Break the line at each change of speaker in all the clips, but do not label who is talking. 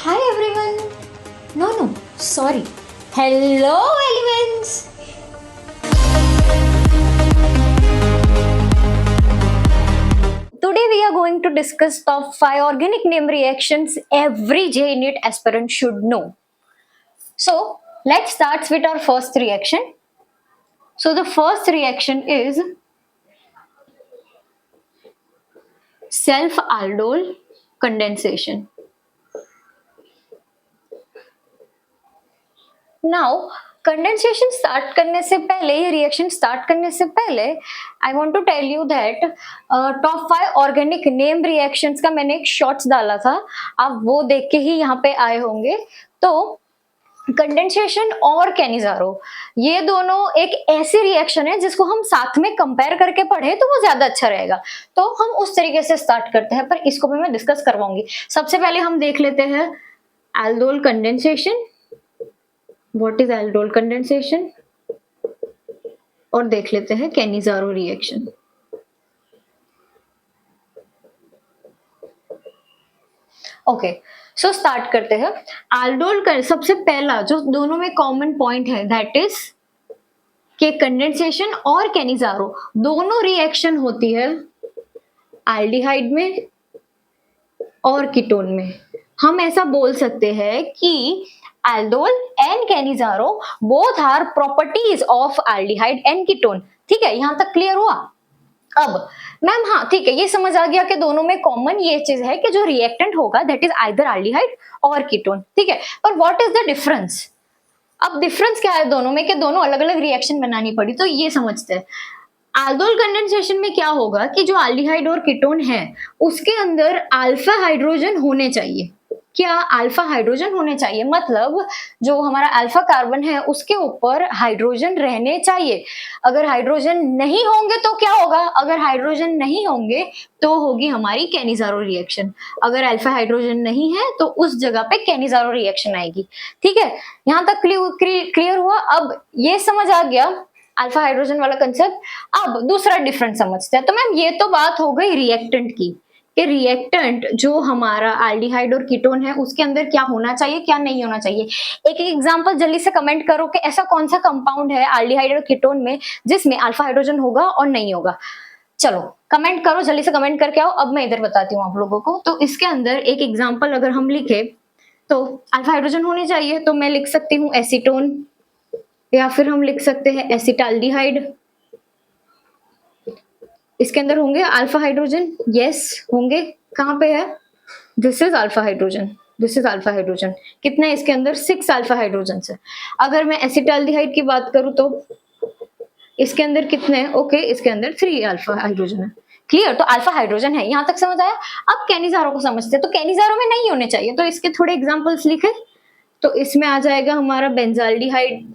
Hi everyone. No, sorry. Hello elements. Today we are going to discuss top 5 organic name reactions every JNET aspirant should know. So let's start with our first reaction. So the first reaction is self-aldol condensation. Now condensation start करने से पहले, ये reaction start करने से पहले I want to tell you that top 5 organic name reactions का मैंने एक शॉर्ट्स डाला था, आप वो देख के ही यहाँ पे आए होंगे। तो कंडेंसेशन और कैनिजारो ये दोनों एक ऐसी रिएक्शन है जिसको हम साथ में कंपेयर करके पढ़े तो वो ज्यादा अच्छा रहेगा, तो हम उस तरीके से स्टार्ट करते हैं, पर इसको भी मैं डिस्कस करवाऊंगी। सबसे पहले हम देख लेते हैं aldol condensation, what is aldol condensation, और देख लेते हैं Cannizzaro reaction. Okay, so start करते हैं। एल्डोल का सबसे पहला जो दोनों में कॉमन पॉइंट है दैट इज कि कंडेंसेशन और कैनिजारो दोनों रिएक्शन होती है एल्डिहाइड में और कीटोन में। हम ऐसा बोल सकते हैं कि aldol and Cannizzaro both are properties of aldehyde and ketone. ठीक है, यहां तक क्लियर हुआ? अब मैम हाँ ठीक है, ये समझ आ गया कि दोनों में कॉमन ये चीज है कि जो रिएक्टेंट होगा दैट इज आइदर एल्डिहाइड और कीटोन। ठीक है, पर व्हाट इज द डिफरेंस? अब डिफरेंस क्या है दोनों में कि दोनों अलग अलग रिएक्शन बनानी पड़ी, तो ये समझते हैं। एल्डोल कंडेंसेशन में क्या होगा कि जो एल्डिहाइड और कीटोन है उसके अंदर अल्फा हाइड्रोजन होने चाहिए। क्या अल्फा हाइड्रोजन होने चाहिए, मतलब जो हमारा अल्फा कार्बन है उसके ऊपर हाइड्रोजन रहने चाहिए। अगर हाइड्रोजन नहीं होंगे तो क्या होगा? अगर हाइड्रोजन नहीं होंगे तो होगी हमारी कैनिजारो रिएक्शन। अगर अल्फा हाइड्रोजन नहीं है तो उस जगह पे कैनिजारो रिएक्शन आएगी। ठीक है, यहां तक क्लियर हुआ? अब ये समझ आ गया अल्फा हाइड्रोजन वाला कंसेप्ट। अब दूसरा डिफरेंस समझते हैं। तो मैम ये तो बात हो गई रिएक्टेंट की, कि रिएक्टेंट जो हमारा एल्डिहाइड और कीटोन है उसके अंदर क्या होना चाहिए क्या नहीं होना चाहिए। एक एग्जांपल जल्दी से कमेंट करो कि ऐसा कौन सा कंपाउंड है एल्डिहाइड और कीटोन में जिसमें अल्फा हाइड्रोजन होगा और नहीं होगा। चलो कमेंट करो, जल्दी से कमेंट करके आओ। अब मैं इधर बताती हूँ आप लोगों को। तो इसके अंदर एक एग्जाम्पल अगर हम लिखे तो अल्फा हाइड्रोजन होनी चाहिए, तो मैं लिख सकती हूँ एसीटोन, या फिर हम लिख सकते हैं एसिटाल्डिहाइड। इसके अंदर होंगे अल्फा हाइड्रोजन, यस होंगे। कहाँ पे है? This is alpha hydrogen, this is alpha hydrogen. कितने इसके अंदर? 6 अल्फा हाइड्रोजन है। अगर मैं एसिटाल्डिहाइड की बात करूं तो इसके अंदर कितने? ओके, इसके अंदर 3 अल्फा हाइड्रोजन है। क्लियर? तो अल्फा हाइड्रोजन है, यहां तक समझ आया। अब कैनिजारो को समझते हैं। तो कैनिजारो में नहीं होने चाहिए, तो इसके थोड़े एग्जाम्पल्स लिखे। तो इसमें आ जाएगा हमारा बेंजाल्डिहाइड,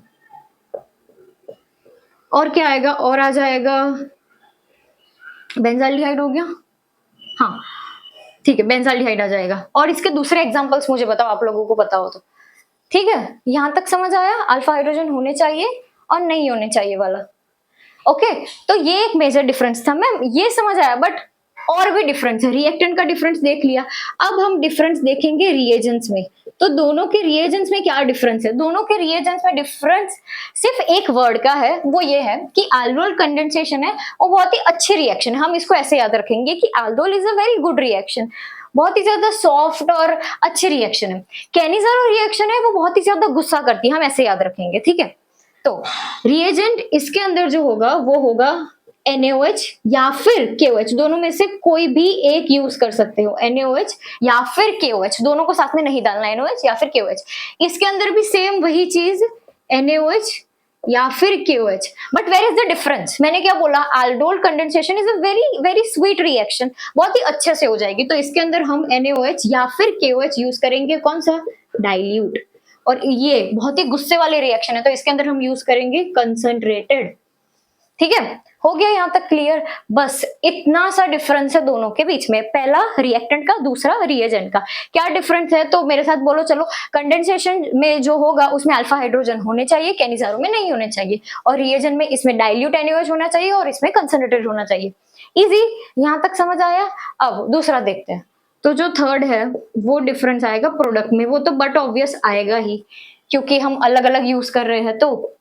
और क्या आएगा? और आ जाएगा बेंजाल्डिहाइड, हो गया। हाँ ठीक है, बेंजाल्डिहाइड आ जाएगा। और इसके दूसरे एग्जांपल्स मुझे बताओ, आप लोगों को पता हो तो। ठीक है, यहां तक समझ आया? अल्फा हाइड्रोजन होने चाहिए और नहीं होने चाहिए वाला। ओके, तो ये एक मेजर डिफरेंस था मैम, ये समझ आया। बट और भी डिफरेंस है, रिएक्टेंट का डिफरेंस देख लिया। अब हम डिफरेंस देखेंगे रिएजेंट्स में। तो दोनों के रिएजेंट्स में क्या डिफरेंस है? दोनों के रिएजेंट्स में डिफरेंस सिर्फ एक वर्ड का है, वो ये है कि एल्डोल कंडेंसेशन है वो बहुत ही अच्छी रिएक्शन है। हम इसको ऐसे याद रखेंगे कि aldol is a very good reaction, बहुत ही ज्यादा सॉफ्ट और अच्छी रिएक्शन है। कैनिजारो रिएक्शन है वो बहुत ही ज्यादा गुस्सा करती है, हम ऐसे याद रखेंगे। ठीक है, तो रिएजेंट इसके अंदर जो होगा वो होगा NaOH या फिर KOH, दोनों में से कोई भी एक यूज कर सकते हो। NaOH या फिर KOH, दोनों को साथ में नहीं डालना, NaOH या फिर KOH। इसके अंदर भी सेम वही चीज, NaOH या फिर KOH। But where is the difference? मैंने क्या बोला? Aldol condensation is a very very sweet reaction, बहुत ही अच्छे से हो जाएगी। तो इसके अंदर हम NaOH या फिर KOH यूज करेंगे। कौन सा? डाइल्यूट। और ये बहुत ही गुस्से वाली रिएक्शन है, तो इसके अंदर हम यूज करेंगे कंसंट्रेटेड। ठीक है, हो गया यहां तक क्लियर? बस इतना सा डिफरेंस है दोनों के बीच में, पहला रिएक्टेंट का, दूसरा रिएजेंट का। क्या डिफरेंस है? तो मेरे साथ बोलो चलो। कंडेंसेशन में जो होगा उसमें अल्फा हाइड्रोजन होने चाहिए, कैनिजारो में नहीं होने चाहिए। और रिएजेंट में इसमें डाइल्यूट NaOH होना चाहिए और इसमें कंसंट्रेटेड होना चाहिए। इजी, यहां तक समझ आया? अब दूसरा देखते हैं। तो जो थर्ड है वो डिफरेंस आएगा प्रोडक्ट में, वो तो बट ऑब्वियस आएगा ही क्योंकि हम अलग अलग यूज कर रहे हैं। तो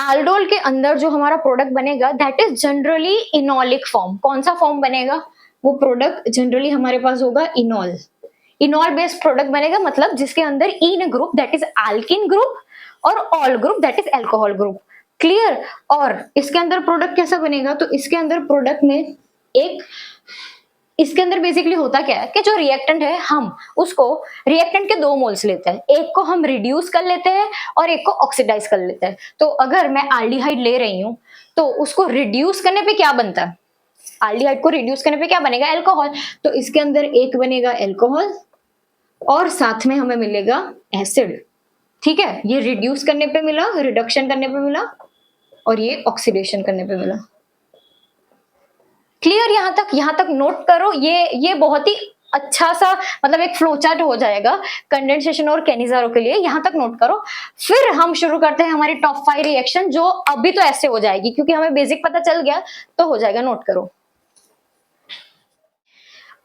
एल्डोल के अंदर जो हमारा प्रोडक्ट बनेगा दैट इज जनरली इनॉलिक फॉर्म। कौन सा फॉर्म बनेगा? वो प्रोडक्ट जनरली हमारे पास होगा इनॉल। इनॉल बेस्ड प्रोडक्ट बनेगा, मतलब जिसके अंदर ene group that is alkene group और ol group that is alcohol group. Clear? और इसके अंदर प्रोडक्ट कैसा बनेगा? तो इसके अंदर प्रोडक्ट में एक, इसके अंदर बेसिकली होता क्या है कि जो रिएक्टेंट है हम उसको, रिएक्टेंट के दो मोल्स लेते हैं, एक को हम रिड्यूस कर लेते हैं और एक को ऑक्सीडाइज कर लेते हैं। तो अगर मैं एल्डिहाइड ले रही हूं तो उसको रिड्यूस करने पे क्या बनता है? एल्डिहाइड को रिड्यूस करने पे क्या बनेगा? अल्कोहल। तो इसके अंदर एक बनेगा अल्कोहल और साथ में हमें मिलेगा एसिड। ठीक है, ये रिड्यूस करने पे मिला, रिडक्शन करने पे मिला और ये ऑक्सीडेशन करने पे मिला। क्लियर? यहां तक नोट करो। ये बहुत ही अच्छा सा मतलब एक फ्लो चार्ट हो जाएगा कंडेंसेशन और कैनिजारो के लिए। यहां तक नोट करो। फिर हम शुरू करते हैं हमारी टॉप 5 रिएक्शन, जो अभी तो ऐसे हो जाएगी क्योंकि हमें बेसिक पता चल गया तो हो जाएगा। नोट करो।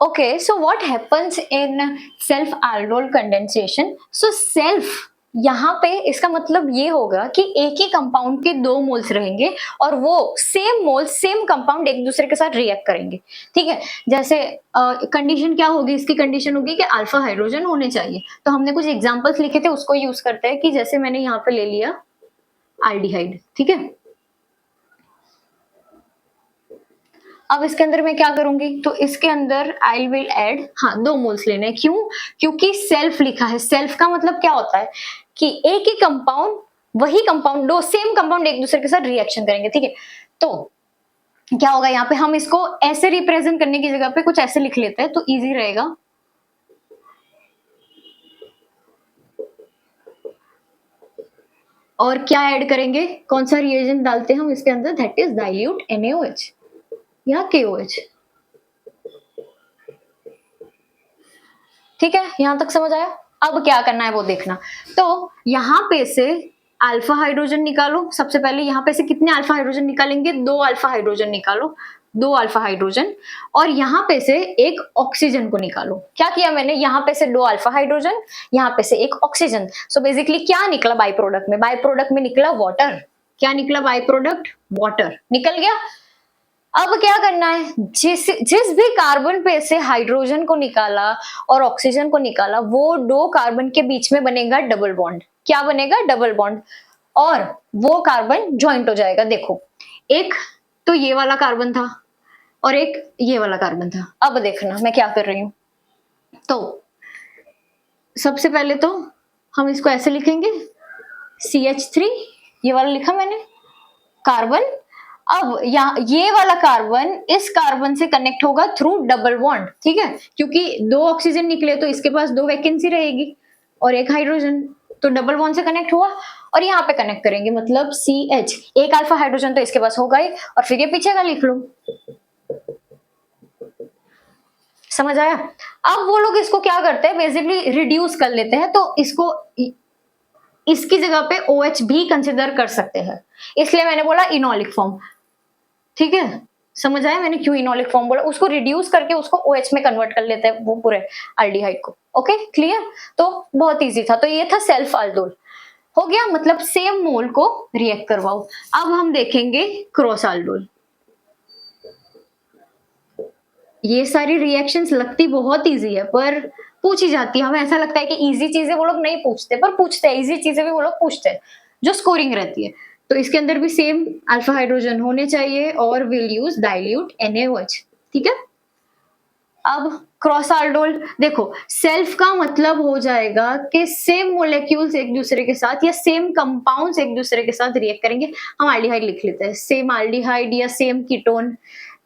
Okay, so what happens in self aldol condensation? So self यहाँ पे इसका मतलब ये होगा कि एक ही कंपाउंड के दो मोल्स रहेंगे और वो सेम मोल सेम कंपाउंड एक दूसरे के साथ रिएक्ट करेंगे। ठीक है, जैसे कंडीशन क्या होगी? इसकी कंडीशन होगी कि अल्फा हाइड्रोजन होने चाहिए। तो हमने कुछ एग्जांपल्स लिखे थे, उसको यूज करते हैं कि जैसे मैंने यहाँ पे ले लिया एल्डिहाइड। ठीक है, अब इसके अंदर मैं क्या करूंगी? तो इसके अंदर आई विल ऐड, हाँ, 2 मोल्स लेने हैं। क्यों? क्योंकि सेल्फ लिखा है। सेल्फ का मतलब क्या होता है कि एक ही कंपाउंड, वही कंपाउंड, दो सेम कंपाउंड एक दूसरे के साथ रिएक्शन करेंगे। ठीक है, तो क्या होगा यहाँ पे? हम इसको ऐसे रिप्रेजेंट करने की जगह पे कुछ ऐसे लिख लेते हैं तो इजी रहेगा। और क्या ऐड करेंगे? कौन सा रिएजेंट डालते हैं हम इसके अंदर? दैट इज डाइल्यूट NaOH या KOH। ठीक है, यहां तक समझ आया? अब क्या करना है वो देखना। तो यहां पे से अल्फा हाइड्रोजन निकालो। सबसे पहले यहां पे से कितने अल्फा हाइड्रोजन निकालेंगे? 2 अल्फा हाइड्रोजन निकालो, 2 अल्फा हाइड्रोजन। और यहां पे से एक ऑक्सीजन को निकालो। क्या किया मैंने? यहां पे से 2 अल्फा हाइड्रोजन, यहां पे से एक ऑक्सीजन। सो बेसिकली क्या निकला बाई प्रोडक्ट में? बाई प्रोडक्ट में निकला वाटर। क्या निकला बाई प्रोडक्ट? वाटर निकल गया। अब क्या करना है? जिस जिस भी कार्बन पे से हाइड्रोजन को निकाला और ऑक्सीजन को निकाला, वो 2 कार्बन के बीच में बनेगा डबल बॉन्ड। क्या बनेगा? Double bond. और वो कार्बन ज्वाइंट हो जाएगा। देखो, एक तो ये वाला कार्बन था और एक ये वाला कार्बन था। अब देखना मैं क्या कर रही हूं। तो सबसे पहले तो हम इसको ऐसे लिखेंगे, CH3, ये वाला लिखा मैंने, कार्बन। अब ये वाला कार्बन इस कार्बन से कनेक्ट होगा थ्रू डबल बॉन्ड। ठीक है, क्योंकि 2 ऑक्सीजन निकले तो इसके पास 2 वैकेंसी रहेगी और एक हाइड्रोजन, तो डबल बॉन्ड से कनेक्ट हुआ और यहाँ पे कनेक्ट करेंगे, मतलब CH। एक अल्फा हाइड्रोजन तो इसके पास होगा ही और फिर ये पीछे का लिख लो। समझ आया? अब वो लोग इसको क्या करते हैं? बेसिकली रिड्यूस कर लेते हैं। तो इसको इसकी जगह पे OH भी कंसिडर कर सकते हैं, इसलिए मैंने बोला इनॉलिक फॉर्म। ठीक है, समझ आया मैंने क्यों इनॉलिक फॉर्म बोला? उसको रिड्यूस करके उसको OH में कन्वर्ट कर लेते हैं वो पूरे एल्डिहाइड को। Okay, clear? तो बहुत इजी था। तो ये था सेल्फ अल्डोल। हो गया, मतलब सेम मोल को रिएक्ट करवाओ। अब हम देखेंगे क्रॉस अल्डोल। ये सारी रिएक्शंस लगती बहुत इजी है पर पूछी जाती है। हमें ऐसा लगता है कि इजी चीजें वो लोग नहीं पूछते, पर पूछते हैं। इजी चीजें भी वो लोग पूछते हैं जो स्कोरिंग रहती है। तो इसके अंदर भी सेम अल्फा हाइड्रोजन होने चाहिए और विल यूज डाइल्यूट NaOH। ठीक है, अब क्रॉस अल्डोल देखो, सेल्फ का मतलब हो जाएगा कि सेम मोलेक्यूल्स एक दूसरे के साथ या सेम कंपाउंड्स एक दूसरे के साथ रिएक्ट करेंगे। हम एल्डिहाइड लिख लेते हैं, सेम एल्डिहाइड या सेम कीटोन।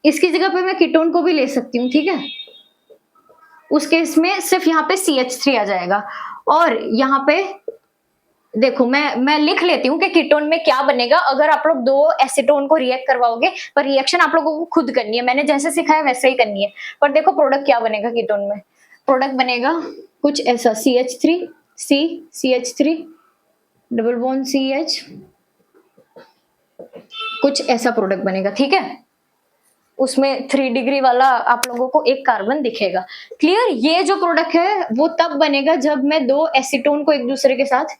इसकी जगह पे मैं कीटोन को भी ले सकती हूँ। ठीक है, उस केस में सिर्फ यहाँ पे CH3 आ जाएगा। और यहाँ पे देखो, मैं लिख लेती हूँ कि कीटोन में क्या बनेगा अगर आप लोग 2 एसीटोन को रिएक्ट करवाओगे। पर रिएक्शन आप लोगों को खुद करनी है, मैंने जैसे सिखाया वैसे ही करनी है। पर देखो प्रोडक्ट क्या बनेगा कीटोन में? प्रोडक्ट बनेगा कुछ ऐसा, CH3 C, CH3 double bond CH, कुछ ऐसा प्रोडक्ट बनेगा। ठीक है, उसमें 3 डिग्री वाला आप लोगों को एक कार्बन दिखेगा। क्लियर? ये जो प्रोडक्ट है वो तब बनेगा जब मैं 2 एसीटोन को एक दूसरे के साथ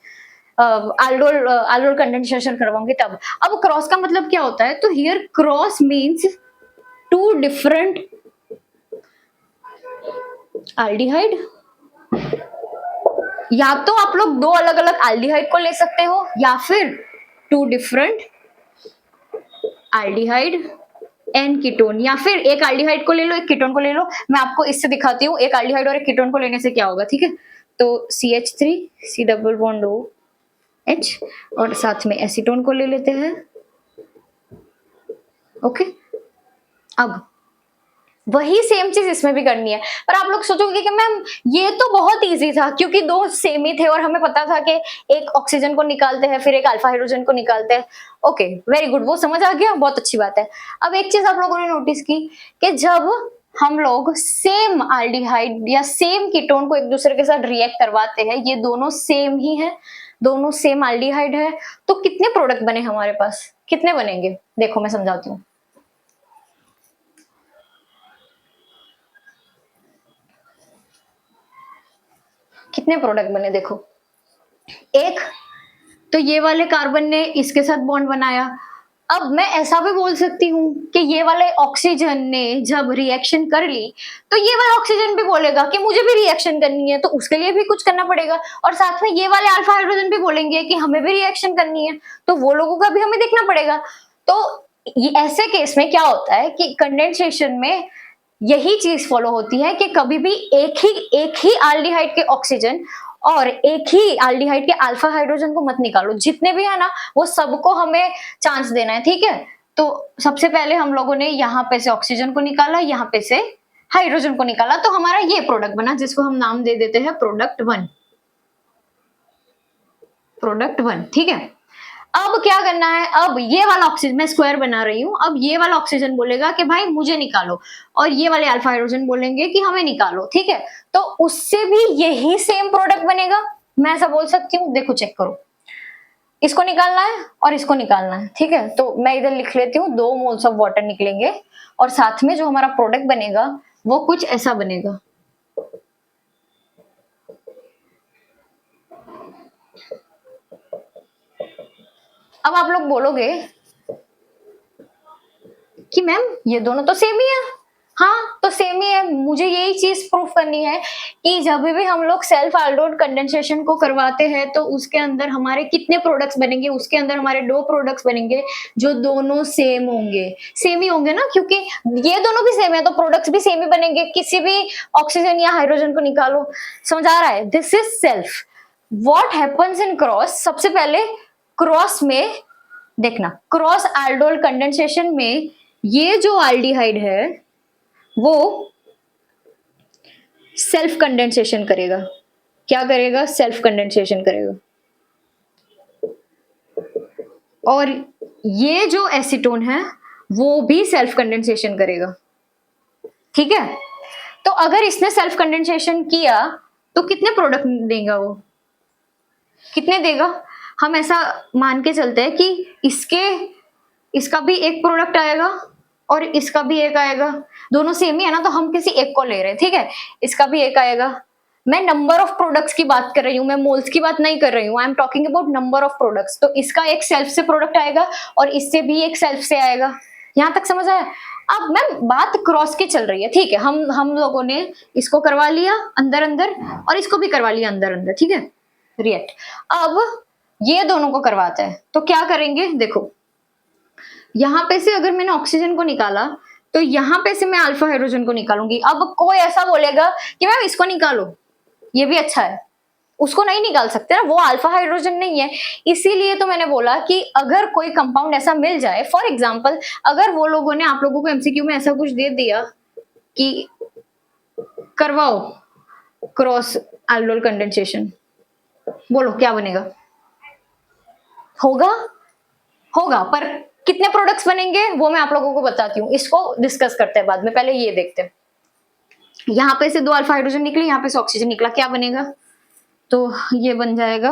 aldol कंडेंसेशन करवाऊंगी तब। अब क्रॉस का मतलब क्या होता है? तो here cross means 2 different aldehyde, या तो आप लोग 2 अलग अलग एल्डिहाइड को ले सकते हो या फिर 2 डिफरेंट एल्डिहाइड एन कीटोन, या फिर एक एल्डिहाइड को ले लो एक कीटोन को ले लो। मैं आपको इससे दिखाती हूँ एक एल्डिहाइड और एक कीटोन को लेने से क्या होगा, ठीक है? तो CH3 C double bond OH और साथ में एसीटोन को ले लेते हैं। ओके, अब वही सेम चीज इसमें भी करनी है। पर आप लोग सोचोगे कि मैम ये तो बहुत इजी था क्योंकि 2 सेम ही थे और हमें पता था कि एक ऑक्सीजन को निकालते हैं फिर एक अल्फा हाइड्रोजन को निकालते हैं। ओके, वेरी गुड, वो समझ आ गया, बहुत अच्छी बात है। अब एक चीज आप लोगों ने नोटिस की कि जब हम लोग सेम एल्डिहाइड या सेम कीटोन को एक दूसरे के साथ रिएक्ट करवाते हैं, ये दोनों सेम ही है, दोनों सेम एल्डिहाइड है, तो कितने प्रोडक्ट बने हमारे पास? कितने बनेंगे? देखो मैं समझाती हूँ। कितने प्रोडक्ट बने देखो। एक तो ये वाले कार्बन ने इसके साथ बॉन्ड बनाया। अब मैं ऐसा भी बोल सकती हूँ कि ये वाले ऑक्सीजन ने जब रिएक्शन कर ली तो ये वाला ऑक्सीजन भी बोलेगा कि मुझे भी रिएक्शन करनी है, तो उसके लिए भी कुछ करना पड़ेगा। और साथ में ये वाले अल्फा हाइड्रोजन भी बोलेंगे कि हमें भी रिएक्शन करनी है, तो वो लोगों का भी हमें देखना पड़ेगा। तो ये ऐसे केस में क्या होता है कि कंडेंसेशन में यही चीज फॉलो होती है कि कभी भी एक ही एल्डिहाइड के ऑक्सीजन और एक ही एल्डिहाइड के अल्फा हाइड्रोजन को मत निकालो, जितने भी है ना वो सबको हमें चांस देना है, ठीक है? तो सबसे पहले हम लोगों ने यहाँ पे से ऑक्सीजन को निकाला, यहाँ पे से हाइड्रोजन को निकाला, तो हमारा ये प्रोडक्ट बना जिसको हम नाम दे देते हैं प्रोडक्ट 1। प्रोडक्ट 1, ठीक है? अब क्या करना है? अब ये वाला ऑक्सीजन, मैं स्क्वायर बना रही हूँ, अब ये वाला ऑक्सीजन बोलेगा कि भाई मुझे निकालो, और ये वाले अल्फा हाइड्रोजन बोलेंगे कि हमें निकालो, ठीक है? तो उससे भी यही सेम प्रोडक्ट बनेगा। मैं ऐसा बोल सकती हूँ, देखो चेक करो, इसको निकालना है और इसको निकालना है, ठीक है? तो मैं इधर लिख लेती हूँ 2 मोल्स ऑफ वाटर निकलेंगे और साथ में जो हमारा प्रोडक्ट बनेगा वो कुछ ऐसा बनेगा। अब आप लोग बोलोगे कि मैम ये दोनों तो सेम ही है। हाँ, तो सेम ही है। मुझे यही चीज प्रूफ करनी है कि जब भी हम लोग सेल्फ एल्डोड कंडेंसेशन को करवाते हैं तो उसके अंदर हमारे कितने प्रोडक्ट्स बनेंगे? उसके अंदर हमारे 2 प्रोडक्ट्स बनेंगे जो दोनों सेम होंगे। सेम ही होंगे ना, क्योंकि ये दोनों भी सेम है तो प्रोडक्ट्स भी सेम ही बनेंगे। किसी भी ऑक्सीजन या हाइड्रोजन को निकालो, समझ आ रहा है? This is self. What happens in cross? सबसे पहले क्रॉस में देखना, क्रॉस एल्डोल कंडेंसेशन में ये जो एल्डिहाइड है वो सेल्फ कंडेंसेशन करेगा। क्या करेगा? सेल्फ कंडेंसेशन करेगा। और ये जो एसीटोन है वो भी सेल्फ कंडेंसेशन करेगा, ठीक है? तो अगर इसने सेल्फ कंडेंसेशन किया तो कितने प्रोडक्ट देगा वो? कितने देगा? हम ऐसा मान के चलते हैं कि इसका भी एक प्रोडक्ट आएगा और इसका भी एक आएगा, दोनों सेम ही है ना, तो हम किसी एक को ले रहे हैं, ठीक है? इसका भी एक आएगा। मैं नंबर ऑफ प्रोडक्ट्स की बात कर रही हूँ, मैं मोल्स की बात नहीं कर रही हूँ। I am talking about number of products. तो इसका एक सेल्फ से प्रोडक्ट आएगा और इससे भी एक सेल्फ से आएगा। यहाँ तक समझ आया? अब मैम बात क्रॉस की चल रही है, ठीक है? हम लोगों ने इसको करवा लिया अंदर अंदर और इसको भी करवा लिया अंदर अंदर, ठीक है? रिएक्ट। अब ये दोनों को करवाते हैं तो क्या करेंगे? देखो, यहाँ पे से अगर मैंने ऑक्सीजन को निकाला तो यहाँ पे से मैं अल्फा हाइड्रोजन को निकालूंगी। अब कोई ऐसा बोलेगा कि मैम इसको निकालो, ये भी अच्छा है, उसको नहीं निकाल सकते ना, वो अल्फा हाइड्रोजन नहीं है। इसीलिए तो मैंने बोला कि अगर कोई कंपाउंड ऐसा मिल जाए, फॉर एग्जांपल अगर वो लोगों ने आप लोगों को एमसीक्यू में ऐसा कुछ दे दिया कि करवाओ क्रॉस एल्डोल कंडेंसेशन, बोलो क्या बनेगा? होगा, होगा, पर कितने प्रोडक्ट्स बनेंगे वो मैं आप लोगों को बताती हूँ। इसको डिस्कस करते हैं बाद में, पहले ये देखते हैं। यहाँ पे से 2 अल्फा हाइड्रोजन निकले, यहाँ पे से ऑक्सीजन निकला, क्या बनेगा? तो ये बन जाएगा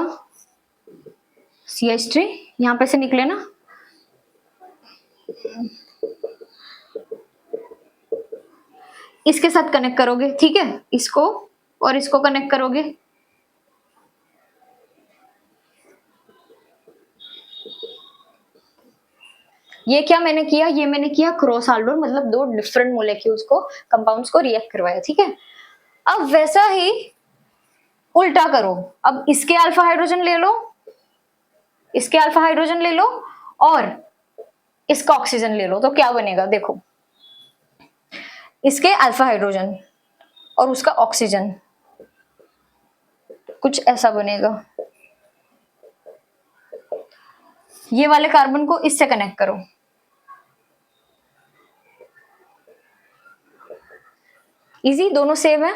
CH3, यहाँ पे से निकले ना, इसके साथ कनेक्ट करोगे, ठीक है, इसको और इसको कनेक्ट करोगे, ये क्या मैंने किया, ये मैंने किया क्रॉस आल्डोल, मतलब दो डिफरेंट मोलेक्यूल्स को, कंपाउंड्स को रिएक्ट करवाया, ठीक है। अब वैसा ही उल्टा करो, अब इसके अल्फा हाइड्रोजन ले लो, इसके अल्फा हाइड्रोजन ले लो और इसका ऑक्सीजन ले लो, तो क्या बनेगा देखो, इसके अल्फा हाइड्रोजन और उसका ऑक्सीजन, कुछ ऐसा बनेगा। ये वाले कार्बन को इससे कनेक्ट करो, इजी, दोनों सेम है,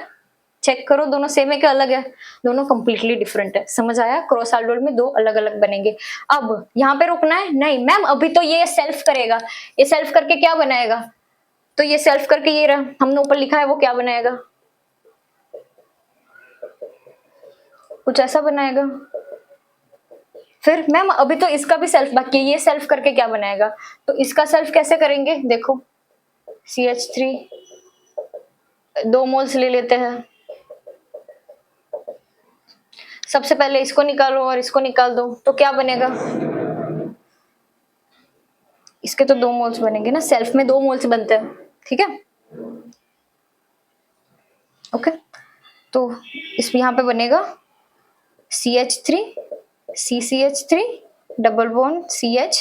चेक करो दोनों सेम है क्या अलग है, दोनों कंप्लीटली डिफरेंट है। समझ आया, क्रॉस आल्डोल में दो अलग अलग बनेंगे। अब यहाँ पे रुकना है नहीं मैम, अभी तो ये सेल्फ करेगा, ये सेल्फ करके क्या बनाएगा, तो ये सेल्फ करके ये रहा, हमने ऊपर लिखा है वो क्या बनाएगा, कुछ ऐसा बनाएगा। फिर मैम अभी तो इसका भी सेल्फ बाकी है, ये सेल्फ करके क्या बनाएगा, तो इसका सेल्फ कैसे करेंगे, देखो CH3 2 मोल्स ले लेते हैं, सबसे पहले इसको निकालो और इसको निकाल दो, तो क्या बनेगा, इसके तो 2 मोल्स बनेंगे ना, सेल्फ में 2 मोल्स बनते हैं, ठीक है। ओके, तो इस यहाँ पे बनेगा CH3 CCH3 double bond CH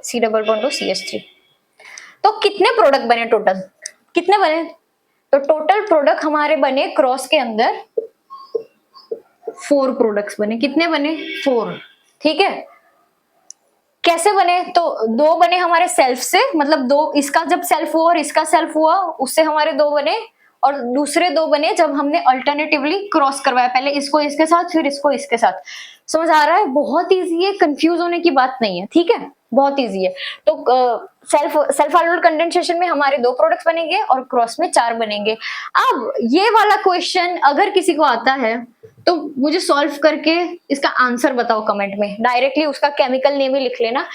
C double bond और CH3। तो कितने प्रोडक्ट बने टोटल, कितने बने, तो टोटल प्रोडक्ट हमारे बने क्रॉस के अंदर 4 प्रोडक्ट्स बने, कितने बने 4, ठीक है। कैसे बने, तो 2 बने हमारे सेल्फ से, मतलब 2 इसका जब सेल्फ हुआ और इसका सेल्फ हुआ उससे हमारे 2 बने, और दूसरे 2 बने जब हमने अल्टरनेटिवली क्रॉस करवाया, पहले इसको इसके साथ फिर इसको इसके साथ। समझ आ रहा है, बहुत इजी है, कंफ्यूज होने की बात नहीं है, ठीक है, बहुत इजी है। तो सेल्फ आल्डोल कंडेंसेशन में हमारे 2 प्रोडक्ट्स बनेंगे और क्रॉस में 4 बनेंगे। अब ये वाला क्वेश्चन अगर किसी को आता है तो मुझे सॉल्व करके इसका आंसर बताओ कमेंट में, डायरेक्टली उसका केमिकल नेम ही लिख लेना।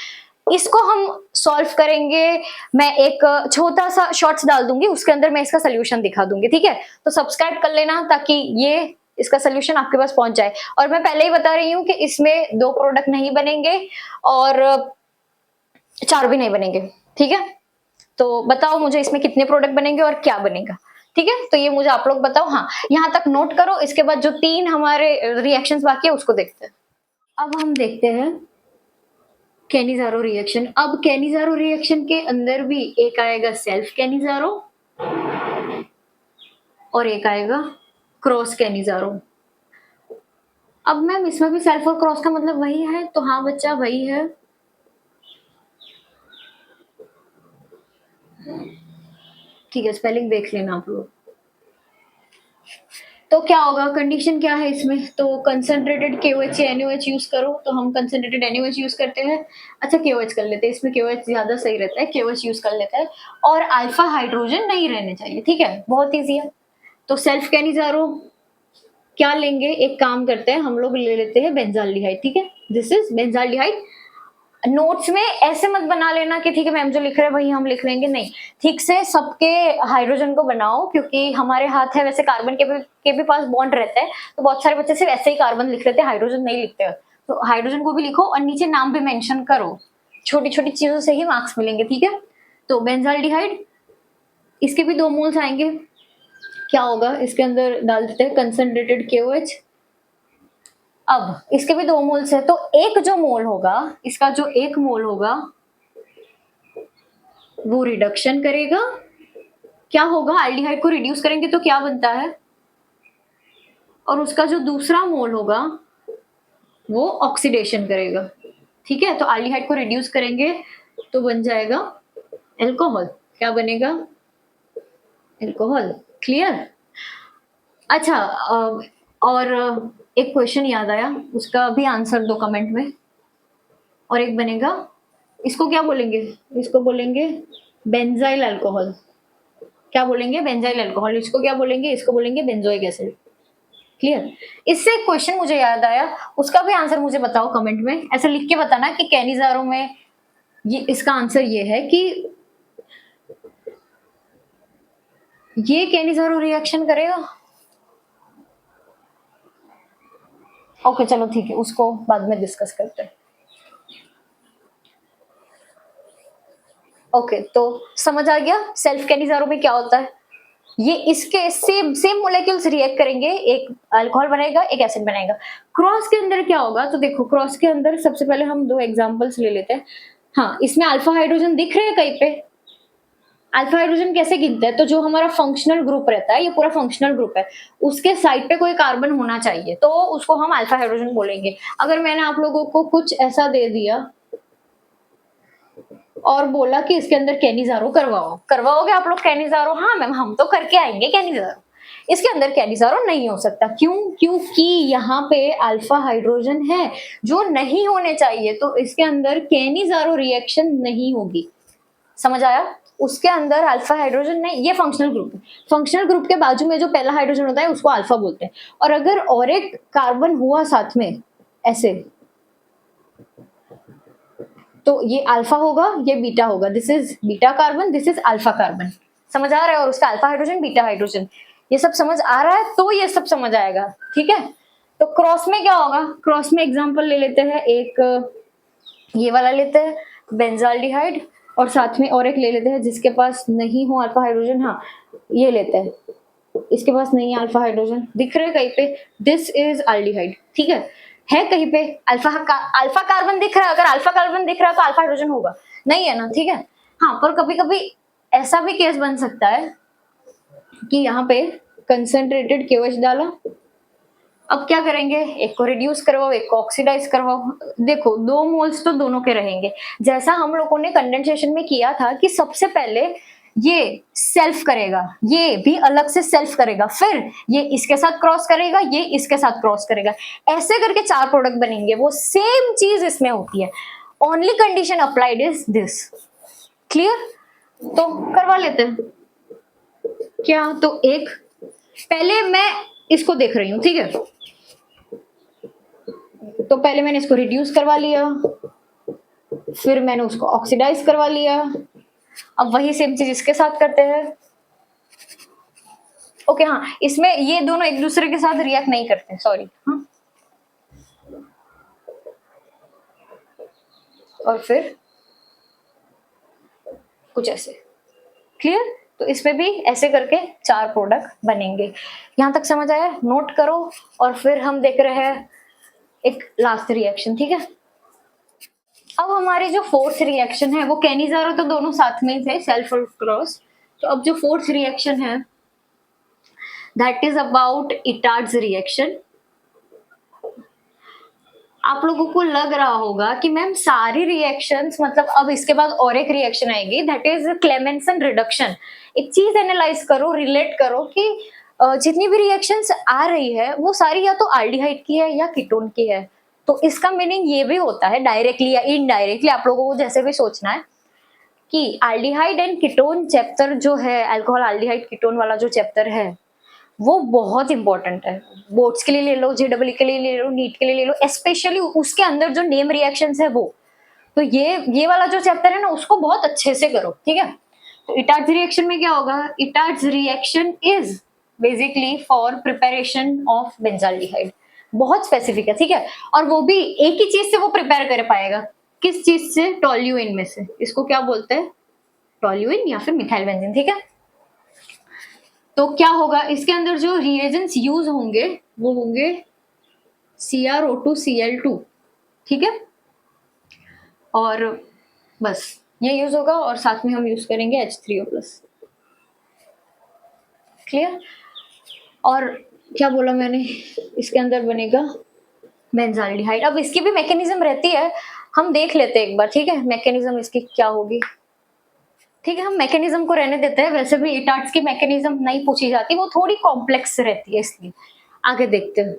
इसको हम सॉल्व करेंगे, मैं एक छोटा सा शॉर्ट्स डाल दूंगी, उसके अंदर मैं इसका सोल्यूशन दिखा दूंगी, ठीक है। तो सब्सक्राइब कर लेना ताकि ये इसका सोल्यूशन आपके पास पहुंच जाए। और मैं पहले ही बता रही हूँ कि इसमें 2 प्रोडक्ट नहीं बनेंगे और 4 भी नहीं बनेंगे, ठीक है। तो बताओ मुझे इसमें कितने प्रोडक्ट बनेंगे और क्या बनेगा, ठीक है। तो ये मुझे आप लोग बताओ, हाँ यहाँ तक नोट करो, इसके बाद जो 3 हमारे रिएक्शंस बाकी है उसको देखते हैं। अब हम देखते हैं कैनिजारो रिएक्शन। अब कैनिजारो रिएक्शन के अंदर भी एक आएगा सेल्फ कैनिजारो और एक आएगा क्रॉस कैनिजारो। अब मैम इसमें भी सेल्फ और क्रॉस का मतलब वही है, तो हाँ बच्चा वही है। ठीक है, स्पेलिंग देख लेना आप लोग। तो क्या होगा, कंडीशन क्या है इसमें, तो कंसंट्रेटेड KOH या NaOH यूज करो, तो हम कंसंट्रेटेड NaOH यूज करते हैं। अच्छा KOH कर लेते हैं, इसमें KOH ज्यादा सही रहता है, KOH यूज कर लेते हैं। और अल्फा हाइड्रोजन नहीं रहने चाहिए, ठीक है, बहुत ईजी है। तो सेल्फ कैनिजारो क्या लेंगे, एक काम करते हैं हम लोग ले लेते हैं बेंजाल्डिहाइड, ठीक है, दिस इज बेंजाल्डिहाइड। नोट्स में ऐसे मत बना लेना कि ठीक है मैम जो लिख रहे हैं वही हम लिख लेंगे, नहीं, ठीक से सबके हाइड्रोजन को बनाओ, क्योंकि हमारे हाथ है वैसे कार्बन के भी पास बॉन्ड रहता है, तो बहुत सारे बच्चे सिर्फ ऐसे ही कार्बन लिख लेते हैं, हाइड्रोजन नहीं लिखते हैं। तो हाइड्रोजन को भी लिखो और नीचे नाम भी मेंशन करो, छोटी छोटी चीजों से ही मार्क्स मिलेंगे, ठीक है। तो बेंजाल्डिहाइड, इसके भी 2 मोल्स आएंगे, क्या होगा इसके अंदर डाल देते हैं कंसंट्रेटेड KOH। अब इसके भी 2 मोल्स है, तो एक जो मोल होगा, इसका जो एक मोल होगा वो रिडक्शन करेगा, क्या होगा, एल्डिहाइड को रिड्यूस करेंगे तो क्या बनता है, और उसका जो दूसरा मोल होगा वो ऑक्सीडेशन करेगा, ठीक है। तो एल्डिहाइड को रिड्यूस करेंगे तो बन जाएगा एल्कोहल, क्या बनेगा, एल्कोहल, क्लियर। अच्छा और एक क्वेश्चन याद आया, उसका भी आंसर दो कमेंट में। और एक बनेगा, इसको क्या बोलेंगे, इसको बोलेंगे बेंजाइल अल्कोहल, क्या बोलेंगे, बेंजाइल अल्कोहल। इसको क्या बोलेंगे, इसको बोलेंगे बेंजोइक एसिड, क्लियर। इससे एक क्वेश्चन मुझे याद आया, उसका भी आंसर मुझे बताओ कमेंट में, ऐसे लिख के बताना कि कैनिजारो में ये इसका आंसर ये है कि ये कैनिजारो रिएक्शन करेगा। ओके चलो ठीक है, उसको बाद में डिस्कस करते हैं। ओके तो समझ आ गया सेल्फ कैनिजारो में क्या होता है। ये इसके सेम सेम मोलेक्युल्स रिएक्ट करेंगे, एक अल्कोहल बनेगा एक एसिड बनाएगा। क्रॉस के अंदर क्या होगा, तो देखो क्रॉस के अंदर सबसे पहले हम दो एग्जांपल्स ले लेते हैं। हाँ, इसमें अल्फा हाइड्रोजन दिख रहे हैं कहीं पे। अल्फा हाइड्रोजन कैसे गिनते हैं, तो जो हमारा फंक्शनल ग्रुप रहता है, ये पूरा फंक्शनल ग्रुप है, उसके साइड पे कोई कार्बन होना चाहिए तो उसको हम अल्फा हाइड्रोजन बोलेंगे। अगर मैंने आप लोगों को कुछ ऐसा दे दिया और बोला कि इसके अंदर कैनिजारो करवाओ, करवाओगे आप लोग कैनिजारो? हाँ मैम हम तो करके आएंगे कैनिजारो। इसके अंदर कैनिजारो नहीं हो सकता, क्यों? क्योंकि यहाँ पे अल्फा हाइड्रोजन है जो नहीं होने चाहिए, तो इसके अंदर कैनिजारो रिएक्शन नहीं होगी। समझ आया? उसके अंदर अल्फा हाइड्रोजन नहीं, ये फंक्शनल ग्रुप है। फंक्शनल ग्रुप के बाजू में जो पहला हाइड्रोजन होता है उसको अल्फा बोलते हैं, और अगर और एक कार्बन हुआ साथ में ऐसे, तो ये अल्फा होगा ये बीटा होगा, this is beta carbon this is alpha carbon. समझ आ रहा है? और उसका अल्फा हाइड्रोजन बीटा हाइड्रोजन, ये सब समझ आ रहा है तो ये सब समझ आएगा। ठीक है, तो क्रॉस में क्या होगा, क्रॉस में एग्जांपल ले लेते हैं, एक ये वाला लेते हैं बेंजाल्डिहाइड, और साथ में और एक ले लेते हैं जिसके पास नहीं हो अल्फा हाइड्रोजन। हाँ ये लेते हैं, इसके पास नहीं है अल्फा हाइड्रोजन, दिख रहे कहीं पे, दिस इज अल्डिहाइड। ठीक है कहीं पे अल्फा कार्बन दिख रहा है, अगर अल्फा कार्बन दिख रहा है तो अल्फा हाइड्रोजन होगा, नहीं है ना? ठीक है। हाँ पर कभी कभी ऐसा भी केस बन सकता है कि यहाँ पे कंसेंट्रेटेड केवच डाला, अब क्या करेंगे, एक को रिड्यूस करवाओ एक को ऑक्सीडाइज करवाओ। देखो 2 मोल्स तो दोनों के रहेंगे, जैसा हम लोगों ने कंडेंसेशन में किया था कि सबसे पहले ये सेल्फ करेगा, ये भी अलग से सेल्फ करेगा, फिर ये इसके साथ क्रॉस करेगा ये इसके साथ क्रॉस करेगा, ऐसे करके 4 प्रोडक्ट बनेंगे। वो सेम चीज इसमें होती है, only condition applied is this. Clear? तो करवा लेते हैं क्या, तो एक पहले मैं इसको देख रही हूँ। ठीक है, तो पहले मैंने इसको रिड्यूस करवा लिया, फिर मैंने उसको ऑक्सीडाइज करवा लिया, अब वही सेम चीज इसके साथ करते हैं। ओके हाँ, इसमें ये दोनों एक दूसरे के साथ रिएक्ट नहीं करते, सॉरी। हाँ और फिर कुछ ऐसे। क्लियर? तो इसमें भी ऐसे करके 4 प्रोडक्ट बनेंगे। यहां तक समझ आया? नोट करो, और फिर हम देख रहे हैं एक लास्ट रिएक्शन। ठीक है, अब हमारी जो फोर्थ रिएक्शन है वो कैनिजारो तो दोनों साथ में थे, सेल्फ और क्रॉस। तो अब जो फोर्थ रिएक्शन है दैट इज अबाउट इटार्ड्स रिएक्शन। आप लोगों को लग रहा होगा कि मैम सारी रिएक्शंस, मतलब अब इसके बाद और एक रिएक्शन आएगी दैट इज क्लेमेंसन रिडक्शन। एक चीज एनालाइज करो, रिलेट करो कि जितनी भी रिएक्शंस आ रही है वो सारी या तो आल्डिहाइड की है या कीटोन की है। तो इसका मीनिंग ये भी होता है डायरेक्टली या इनडायरेक्टली, आप लोगों को जैसे भी सोचना है, कि एल्डिहाइड एंड कीटोन चैप्टर जो है, अल्कोहल एल्डिहाइड कीटोन वाला जो चैप्टर है वो बहुत इंपॉर्टेंट है। बोर्ड्स के लिए ले लो, जेडब्ल्यू के लिए ले लो, नीट के लिए ले लो, स्पेशली उसके अंदर जो नेम रिएक्शंस है वो, तो ये वाला जो चैप्टर है ना उसको बहुत अच्छे से करो। ठीक है, तो इटार्ड्स रिएक्शन में क्या होगा, Etard's reaction is basically for preparation of benzaldehyde, बहुत स्पेसिफिक है। ठीक है, और वो भी एक ही चीज से वो प्रिपेयर कर पाएगा, किस चीज से, टोल्यूइन में से। इसको क्या बोलते हैं, टोल्यूइन या फिर मिथाइल बेंजीन। ठीक है, तो क्या होगा, इसके अंदर जो रिएजेंट्स यूज होंगे वो होंगे CrO2Cl2। ठीक है, और बस ये यूज होगा, और साथ में हम यूज करेंगे H3O+। क्लियर? और क्या बोला मैंने, इसके अंदर बनेगा बेंजाल्डिहाइड। अब इसकी भी मैकेनिज्म रहती है, हम देख लेते हैं एक बार। ठीक है, मैकेनिज्म इसकी क्या होगी। ठीक है, हम मैकेनिज्म को रहने देते हैं, वैसे भी इटार्ड्स की मैकेनिज्म नहीं पूछी जाती, वो थोड़ी कॉम्प्लेक्स रहती है, इसलिए आगे देखते हैं।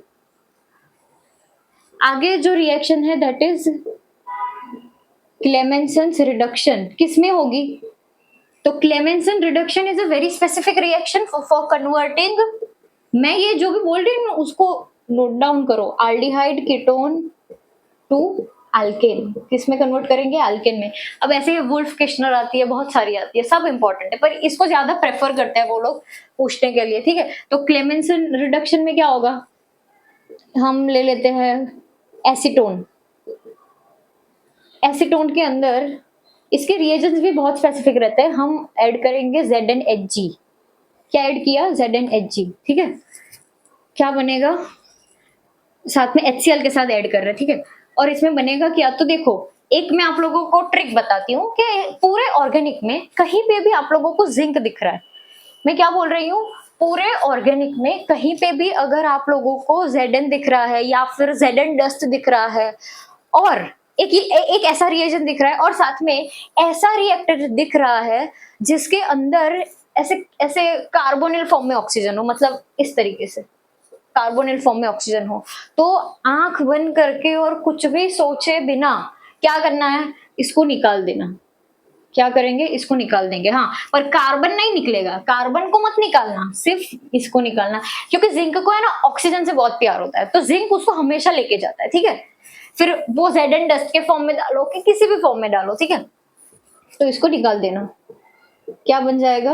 आगे जो रिएक्शन है दैट इज क्लेमेंसन्स रिडक्शन, किसमें होगी, तो Clemmensen reduction is a very specific reaction for converting, मैं ये जो भी बोल रही हूँ उसको नोट डाउन करो, एल्डिहाइड कीटोन टू अल्केन, किस में कन्वर्ट करेंगे? अल्केन में। अब ऐसे ही वुल्फ किश्नर आती है, बहुत सारी आती है, सब इंपॉर्टेंट है, पर इसको ज्यादा प्रेफर करते हैं वो लोग पूछने के लिए, ठीक है। तो क्लेमेंसन रिडक्शन में क्या होगा? हम ले लेते हैं एसीटोन। एसीटोन के अंदर इसके रिएजेंट्स भी बहुत स्पेसिफिक रहते हैं, हम ऐड करेंगे ZnHg। क्या ऐड किया? ZnHg, ठीक है। क्या बनेगा? साथ में HCl के साथ ऐड कर रहे हैं, ठीक है। और इसमें बनेगा क्या? तो देखो, एक मैं आप लोगों को ट्रिक बताती हूँ कि पूरे ऑर्गेनिक में कहीं पे भी आप लोगों को जिंक दिख रहा है, मैं क्या बोल रही हूँ, पूरे ऑर्गेनिक में कहीं पे भी अगर आप लोगों को Zn दिख रहा है या फिर Zn डस्ट दिख रहा है और एक ऐसा रिएजेंट दिख रहा है और साथ में ऐसा रिएक्टर दिख रहा है जिसके अंदर ऐसे ऐसे कार्बोनिल फॉर्म में ऑक्सीजन हो, मतलब इस तरीके से कार्बोनिल फॉर्म में ऑक्सीजन हो, तो आंख बंद करके और कुछ भी सोचे बिना क्या करना है? इसको निकाल देना। क्या करेंगे? इसको निकाल देंगे, हाँ। पर कार्बन नहीं निकलेगा, कार्बन को मत निकालना, सिर्फ इसको निकालना, क्योंकि जिंक को है ना ऑक्सीजन से बहुत प्यार होता है, तो जिंक उसको हमेशा लेके जाता है, ठीक है। फिर वो Zn डस्ट के फॉर्म में डालो कि किसी भी फॉर्म में डालो, ठीक है। तो इसको निकाल देना, क्या बन जाएगा?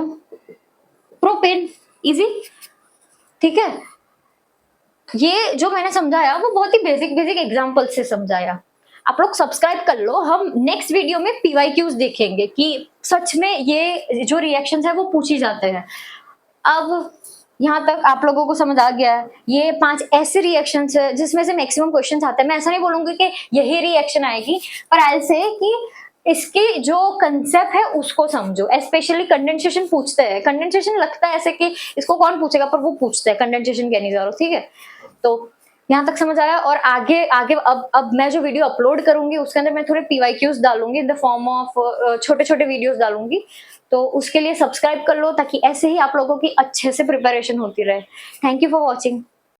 प्रोपेन। इजी, ठीक है। ये जो मैंने समझाया वो बहुत ही बेसिक बेसिक एग्जांपल से समझाया। आप लोग सब्सक्राइब कर लो, हम नेक्स्ट वीडियो में PYQs देखेंगे कि सच में ये जो रिएक्शंस है वो पूछी जाते हैं। अब यहाँ तक आप लोगों को समझ आ गया है, ये 5 ऐसे रिएक्शंस है जिसमें से मैक्सिमम क्वेश्चंस आते हैं। मैं ऐसा नहीं बोलूंगी कि यही रिएक्शन आएगी, पर आई से कि इसकी जो कंसेप्ट है उसको समझो। स्पेशली कंडेंसेशन पूछते हैं, कंडेंसेशन लगता है ऐसे कि इसको कौन पूछेगा, पर वो पूछते हैं कंडेंसेशन क्या नहीं जा रहा, ठीक है। तो यहाँ तक समझ आया। और आगे आगे अब मैं जो वीडियो अपलोड करूंगी उसके अंदर मैं थोड़े PYQs डालूंगी इन द फॉर्म ऑफ छोटे छोटे वीडियोस डालूंगी, तो उसके लिए सब्सक्राइब कर लो ताकि ऐसे ही आप लोगों की अच्छे से प्रिपरेशन होती रहे। Thank you for watching.